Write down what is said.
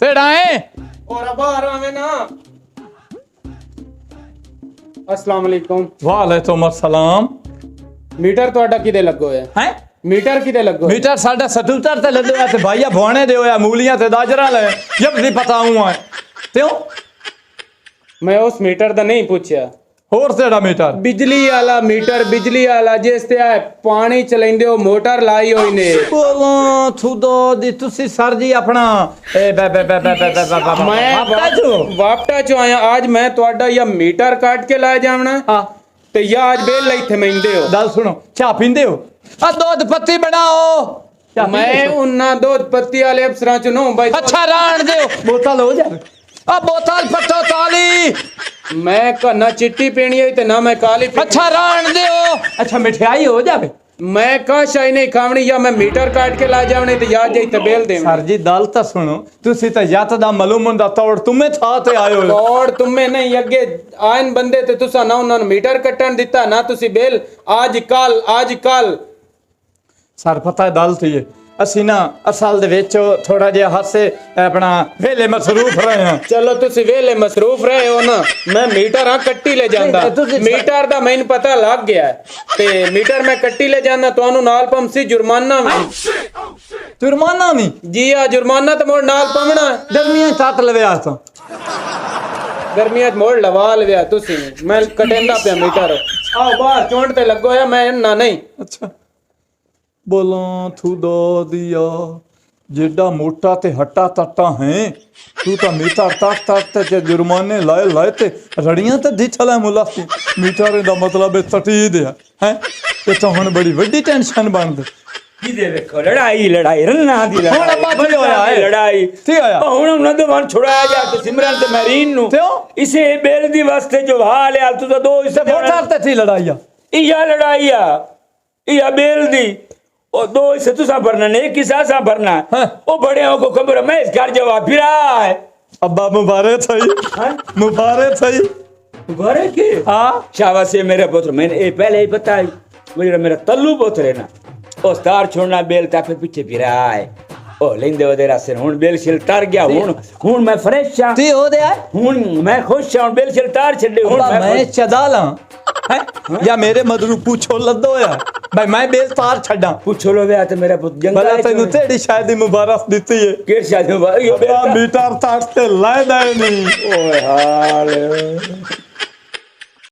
तेरा है और बाहर आवे ना। अस्सलाम वालेकुम। वालेकुम अस्सलाम। मीटर ਤੁਹਾਡਾ ਕਿਦੇ ਲੱਗੋ ਹੈ? हैं मीटर किते लगो? मीटर साडा 77 ते लदो है ते भाईया भवाने दे होया मूलियां ते दाजरा ले जब दी पता हूं है क्यों मैं उस मीटर दा नहीं पूछया। होर तेरा मीटर बिजली वाला मीटर, बिजली वाला जिस ते आ पानी चलेंदे हो मोटर लाई होई ने। बोलो थुदो दी तुसी सर जी अपना ए बे बे बे बे बे बे मैं वापटा चो आया। आज मैं ਤੁਹਾਡਾ या मीटर काट के लाए जावना हां ते या आज बेल इथे मेंदे हो। गल सुनो चाह पींदे हो आ दूध पत्ती बनाओ मैं उन्ना दूध पत्ती वाले अफसरां चो नो भाई। अच्छा राण दे बोतल हो जाए आ बोतल फटो ताली मैं ना चिट्टी पीनी है ते ना मैं काली पीनी। अच्छा राण दे अच्छा मिठाई हो जाए मैं का शाई नहीं खावनी या मैं मीटर काट के ला जावनी ते याद जाई ते बेल दे। सर जी दल तो सुनो तुसी तो जत दा मालूम हुंदा तौड़ तुम्हें था ते आयो और तुम्हें नहीं अगे आयन बंदे ते तुसा ना उन्होंने मीटर कट्टन दिता ना तुसी बेल आज कल सर पता है दल थी असी ना असल दे विच थोड़ा जिहा हासे अपना वेले मसरूफ रहे हैं। चलो तुसी वेले मसरूफ रहे हो ना। मैं मीटर हां कट्टी ले जांदा मीटर दा मैनू पता लग गया है ते मीटर मैं कट्टी ले जांदा तुहानू नाल पमसी जुर्माना भी जी हां जुर्माना तो मोड़ नाल पवना गर्मियां तात लवे आ तो गर्मियां मोड़ लवा लव्या तुसी मैं कटेंदा पे मीटर आओ बाहर चोंड ते लगो है मैं ना नहीं। अच्छा बोलो थू दो दिया जेडा मोटा ते हट्टा तट्टा है तू तो मीटर तक ते जुर्माने लाए ते रड़ियां ते दिछला मुलासी मीटर दा मतलब है तटी दे हैं ये तो हुन बड़ी वड्डी टेंशन बन दे किदे देखो लड़ाई रन्ना दी हुन अब्बा की होया है लड़ाई की होया हुन उन्हां दे मन छुड़ाया जा ते सिमरन ते मरीन नु क्यों इसे बेल दी वास्ते जो हाल है तू तो दो हिस्से मोटर ते थी लड़ाइया इया लड़ाइया इया बेल दी ओ दो हिस्से तुसा भरना ने एक हिस्सा सा भरना ओ बड़े को खबर मैं इस घर जवाब फिरा है अब्बा मुबारक सही मुबारक सही मुबारक के हां शाबाश है मेरे पुत्र मैंने ये पहले ही बताई मेरा तल्लू पुत्र है ना ओ स्टार छोड़ना बेल ता फिर पीछे फिरा है ओ लेंदे वदेरा से हुन बेल छिल तार गया हुन मैं फ्रेश हां ती हो दे हुन मैं खुश हां बेल छिल तार छड़े हुन मैं चदाला है या मेरे मदरू पूछो लदो है भाई मैं बेल तार छड़ा पूछो लो वे ते मेरा पुत जंगल भला तेनु तेरी शादी मुबारक दिती है के शादी मुबारक यो मीटर तार ते लाए दे नहीं ओए हाल